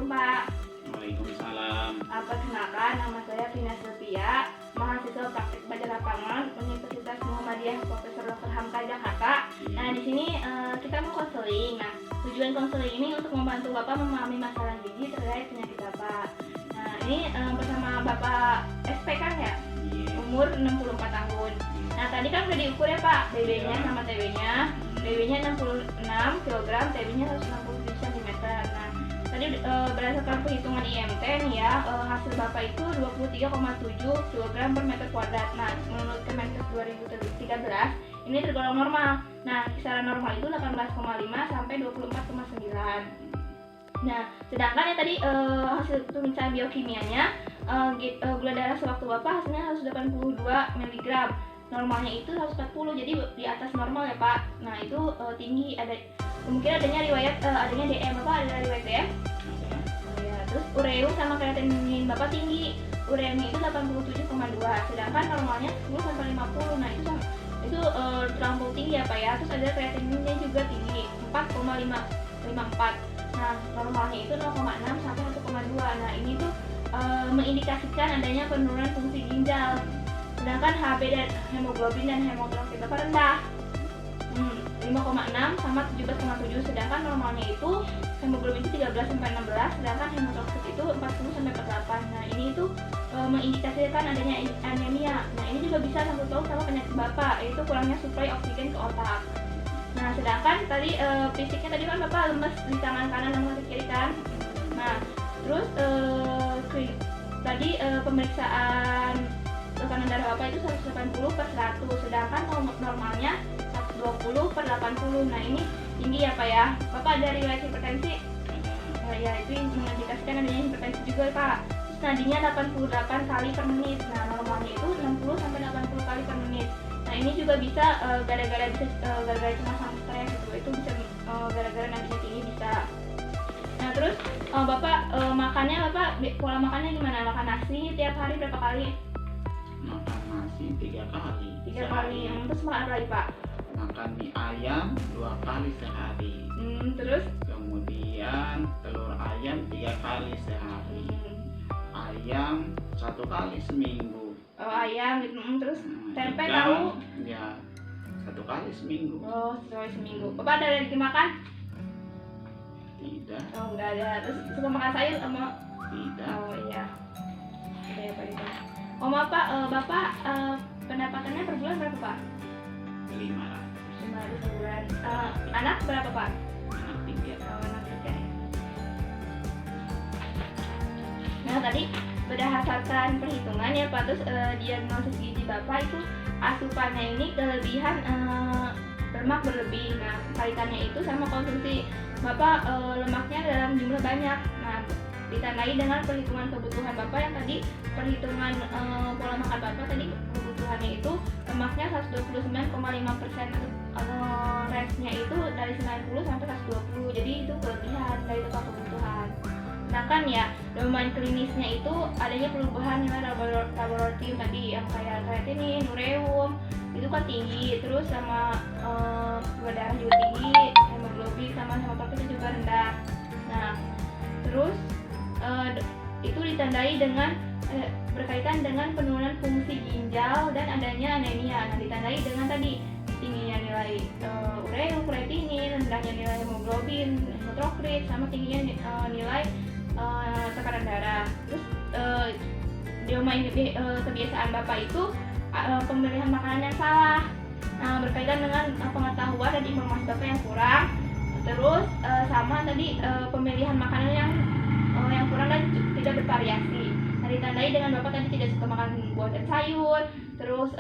Assalamualaikum Pak. Waalaikumsalam. Perkenalkan, nama saya Vina Sylvia, mahasiswa praktik belajar lapangan Universitas Muhammadiyah Profesor Dr. Hamka Jakarta. Nah, di sini kita mau konseling. Nah, tujuan konseling ini untuk membantu Bapak memahami masalah gizi terkait penyakit Bapak. Nah, ini bersama Bapak SP kan ya? Umur 64 tahun. Nah, tadi kan udah diukur ya Pak, BB-nya sama TB-nya. BB-nya 66 kg, TB-nya 160 cm. Nah, tadi berdasarkan perhitungan IMT nih ya, hasil Bapak itu 23,7 kg per meter kuadrat. Nah, menurut Kemenkes 2013 ini tergolong normal. Nah, kisaran normal itu 18,5 sampai 24,9. Nah, sedangkan yang tadi hasil pemeriksaan biokimianya, gula darah sewaktu Bapak hasilnya 182 mg. Normalnya itu 140, jadi di atas normal ya Pak. Nah, itu tinggi, ada kemungkinan adanya riwayat adanya DM. Bapak ada riwayat DM? Ya, terus ureum sama kreatinin Bapak tinggi. Ureumnya itu 87,2, sedangkan normalnya 10 sampai 50. Nah, itu terlampau tinggi ya Pak ya. Terus ada kreatininnya juga tinggi, 4,54. Nah, normalnya itu 0,6 sampai 1,2. Nah, ini tuh mengindikasikan adanya penurunan fungsi ginjal. Sedangkan HB dan hemoglobin dan hemoglobin Bapak rendah, 5,6 sama 17,7. Sedangkan normalnya itu hemoglobin itu 13 sampai 16, sedangkan hemoglobin itu 40 sampai 48. Nah, ini itu mengindikasikan adanya anemia. Nah, ini juga bisa sangkut paut sama penyakit Bapak, yaitu kurangnya suplai oksigen ke otak. Nah, sedangkan tadi fisiknya tadi kan Bapak lemes di tangan kanan dan kaki kiri kan. Nah, terus tadi pemeriksaan tekanan darah Bapak itu 180/100, sedangkan normalnya 120/80. Nah, ini tinggi ya Pak ya. Bapak ada riwayat hipertensi? Ya, itu mengindikasikan adanya hipertensi juga Pak. Terus nadinya 88 kali per menit. Nah, normalnya itu 60 sampai 80 kali per menit. Nah, ini juga bisa gara-gara cemas sama stres gitu. Itu bisa gara-gara nadinya tinggi bisa. Nah, terus Bapak makannya pola makannya gimana? Makan nasi tiap hari berapa kali? Makan nasi 3 kali. 3 kali. Terus makan apa lagi Pak? Makan mie ayam 2 kali sehari. Terus? Kemudian telur ayam 3 kali sehari. Ayam 1 kali seminggu. Ayam gitu. Terus tempe ikan, tahu? Ya 1 kali seminggu. 1 kali seminggu. Bapak ada alergi makan? Tidak. Enggak ada. Terus suka makan sayur sama? Tidak. Iya. Ada ya Pak itu. Bapak pendapatannya per bulan berapa Pak? 500. 500 per bulan. Anak berapa Pak? Anak 3. Anak 3 ya. Nah, tadi berdasarkan perhitungan ya Pak, terus diagnosis gizi Bapak itu asupannya ini kelebihan lemak berlebih. Nah, kaitannya itu sama konsumsi Bapak lemaknya dalam jumlah banyak. Nah, ditandai dengan perhitungan kebutuhan Bapak yang tadi perhitungan pola makan Bapak tadi kebutuhannya itu lemaknya 129,5%, rate-nya itu dari 90 sampai 120. Jadi itu kelebihan dari total kebutuhan. Sedangkan ya domain klinisnya itu adanya perubahan nilai laboratorium tadi yang kayak kreatinin, ureum itu kan tinggi, terus sama gula darah juga tinggi, hemoglobin sama hemoglobin juga rendah. Nah, terus itu ditandai dengan berkaitan dengan penurunan fungsi ginjal dan adanya anemia. Nah, ditandai dengan tadi tingginya nilai ureum, kreatinin, rendahnya nilai hemoglobin, hematokrit, sama tingginya nilai tekanan darah. Terus domain kebiasaan Bapak itu pemilihan makanan yang salah. Nah, berkaitan dengan pengetahuan dan informasi Bapak yang kurang. Terus sama tadi pemilihan makanan yang kurang dan tidak bervariasi. Nah, ditandai dengan Bapak tadi tidak suka makan buah dan sayur, terus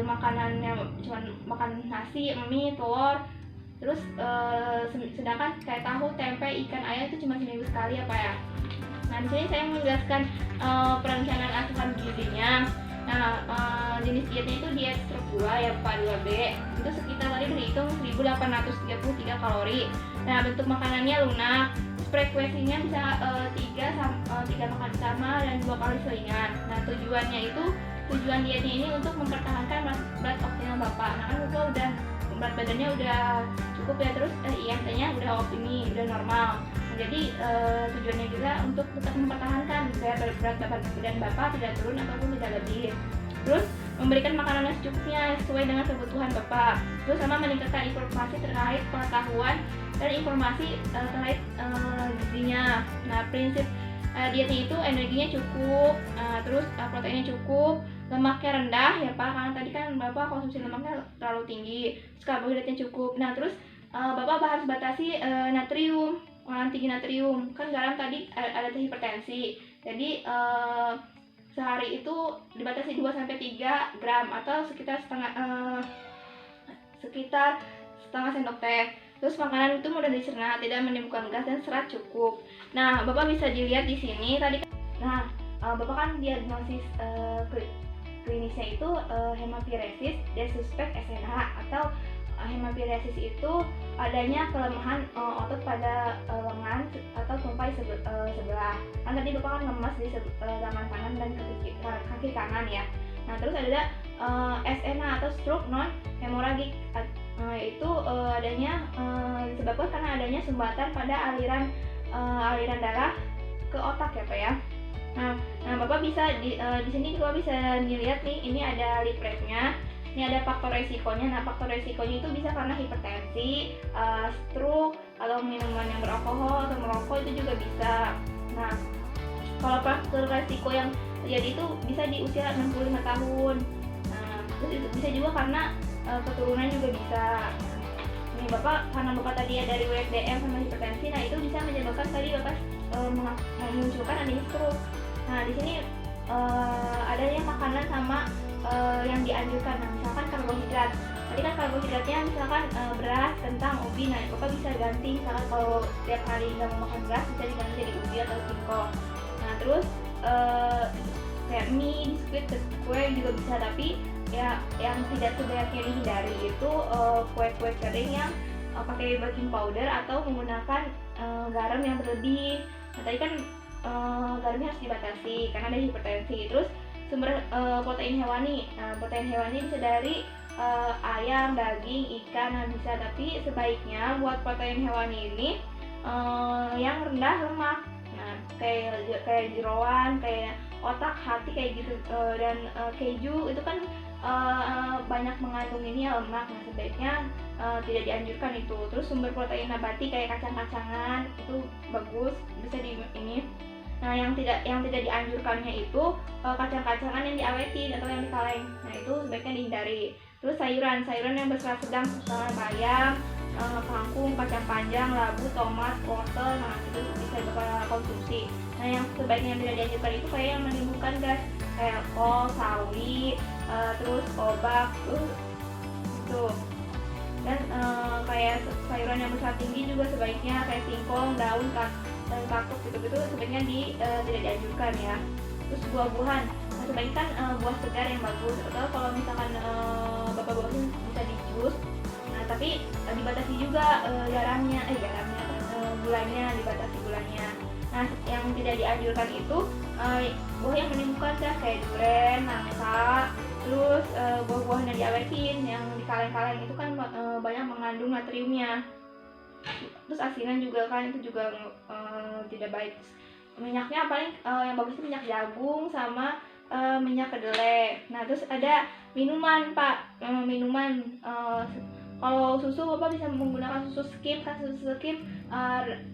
makanannya cuma makan nasi, mie, telur, terus sedangkan kayak tahu, tempe, ikan, ayam itu cuma seminggu sekali ya Pak ya. Nah, di sini saya menjelaskan perencanaan asupan gizinya. Nah, jenis dietnya itu diet struktural ya Pak, 2B. Itu sekitar tadi berhitung 1833 kalori. Nah, bentuk makanannya lunak. Frekuensinya bisa 3 makan utama dan 2 kali selingan. Nah, tujuan dietnya ini untuk mempertahankan berat optimal Bapak. Nah, kan Bapak udah berat badannya udah cukup cukup ya. Terus IMT-nya udah optimis, udah normal. Nah, jadi tujuannya juga untuk tetap mempertahankan biar berat badan Bapak tidak turun ataupun tidak lebih. Terus memberikan makanan yang secukupnya sesuai dengan kebutuhan Bapak. Terus sama meningkatkan informasi terkait pengetahuan dan informasi terkait gizinya. Nah, prinsip dietnya itu energinya cukup, terus proteinnya cukup, lemaknya rendah ya Pak, karena tadi kan Bapak konsumsi lemaknya terlalu tinggi, terus karbohidratnya cukup. Nah, terus Bapak harus batasi natrium, pengolahan tinggi natrium. Kan garam tadi ada hipertensi. Jadi sehari itu dibatasi 2-3 gram atau sekitar setengah sendok teh. Terus makanan itu mudah dicerna, tidak menimbulkan gas dan serat cukup. Nah, Bapak bisa dilihat di sini tadi. Nah, Bapak kan diagnosis klinisnya itu hematopoiesis dan suspek SNH atau hematopoiesis itu adanya kelemahan otot pada lengan atau tumpai sebelah. Kan tadi Bapak kan lemas di lengan kanan dan kaki kanan ya. Nah, terus ada SNH atau stroke non hemoragik, itu adanya disebabkan karena adanya sumbatan pada aliran darah ke otak ya Pak ya. Nah Bapak bisa di sini Bapak bisa dilihat nih, ini ada leafletnya. Ini ada faktor resikonya. Nah, faktor resikonya itu bisa karena hipertensi, stroke, atau minuman yang beralkohol atau merokok itu juga bisa. Nah, kalau faktor resiko yang terjadi itu bisa di usia 65 tahun. Nah, terus itu bisa juga karena keturunan juga bisa. Nih Bapak, karena Bapak tadi ya dari WFDM sama hipertensi, nah itu bisa menyebabkan tadi Bapak memunculkan adanya stroke. Nah, di sini adanya makanan sama yang dianjurkan. Nah, misalkan karbohidrat. Tadi kan karbohidratnya misalkan beras, kentang, ubi. Nah, Bapak bisa ganti, misalkan kalau tiap hari nggak mau makan beras bisa diganti jadi ubi atau singkong. Nah, terus kayak mie, biskuit, kue juga bisa, tapi ya yang tidak sebaiknya dihindari itu kue-kue kering yang pakai baking powder atau menggunakan garam yang berlebih. Nah, tadi kan garamnya harus dibatasi karena ada hipertensi. Terus sumber protein hewani. Nah, protein hewani bisa dari ayam, daging, ikan, nah bisa, tapi sebaiknya buat protein hewani ini yang rendah lemak. Nah, kayak jeroan, kayak otak, hati kayak gitu, dan keju itu kan banyak mengandung ini ya lemak. Nah, sebaiknya tidak dianjurkan itu. Terus sumber protein nabati kayak kacang-kacangan itu bagus, bisa di ini. Nah, yang tidak dianjurkannya itu kacang-kacangan yang diawetin atau yang dikaleng. Nah, itu sebaiknya dihindari. Terus sayuran yang berserat sedang, misalnya bayam, kangkung, kacang panjang, labu, tomat, wortel. Nah, itu bisa Bapak konsumsi. Nah, yang sebaiknya tidak dianjurkan itu kayak yang menimbulkan gas, kayak kol, sawi, terus obak, gitu. Dan kayak sayuran yang berserat tinggi juga sebaiknya kayak singkong, daun, dan kaktus gitu sebaiknya tidak dianjurkan ya. Terus buah-buahan, nah, sebaiknya kan buah segar yang bagus, atau kalau misalkan Bapak bosan bisa di jus. Nah, tapi dibatasi juga gulanya, dibatasi gulanya. Nah, yang tidak dianjurkan itu buah yang menimbulkan gas kayak durian, nangka, terus buah-buahan yang diawetin, yang dikaleng-kaleng itu kan banyak mengandung natriumnya. Terus asinan juga kan itu juga tidak baik. Minyaknya paling yang bagus itu minyak jagung sama minyak kedelai. Nah, terus ada minuman Pak, minuman kalau susu Bapak bisa menggunakan susu skim. Kan susu skim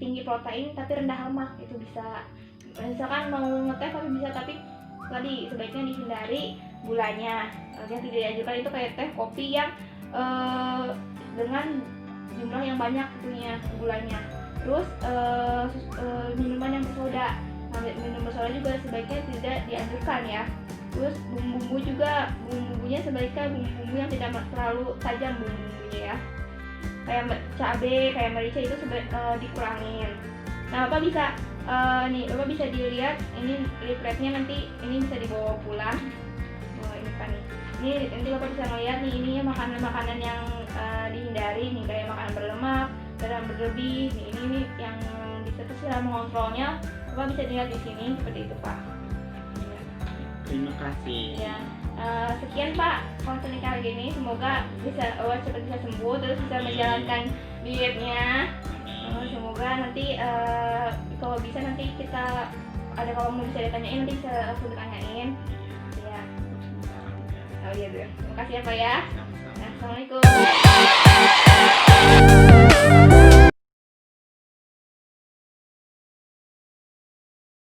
tinggi protein tapi rendah lemak, itu bisa. Misalkan mau ngeteh tapi bisa, tapi tadi sebaiknya dihindari gulanya. Yang tidak dianjurkan itu kayak teh, kopi yang dengan jumlah yang banyak itunya gulanya. Terus minuman yang bersoda. Nah, minum bersoda juga sebaiknya tidak dianjurkan ya. Terus bumbunya sebaiknya bumbu yang tidak terlalu tajam bumbunya ya. Kayak cabai, kayak merica itu dikurangin. Nah, Bapak bisa dilihat ini leafletnya, nanti ini bisa dibawa pulang. Ini kan nih. Ini nanti Bapak bisa melihat nih, ini makanan-makanan yang dihindari nih, kayak makanan berlemak, garam berlebih. Ini yang bisa cara mengontrolnya. Bapak bisa dilihat di sini seperti itu Pak. Terima kasih. Ya, sekian Pak konseling kali ini. Semoga cepat bisa sembuh, terus bisa menjalankan dietnya. Amin. Semoga nanti kalau bisa nanti kita ada, kalau mau bisa ditanyain nanti bisa langsung ditanyain. Ya. Oh iya, terima kasih ya Pak ya. Sama-sama. Nah, assalamualaikum.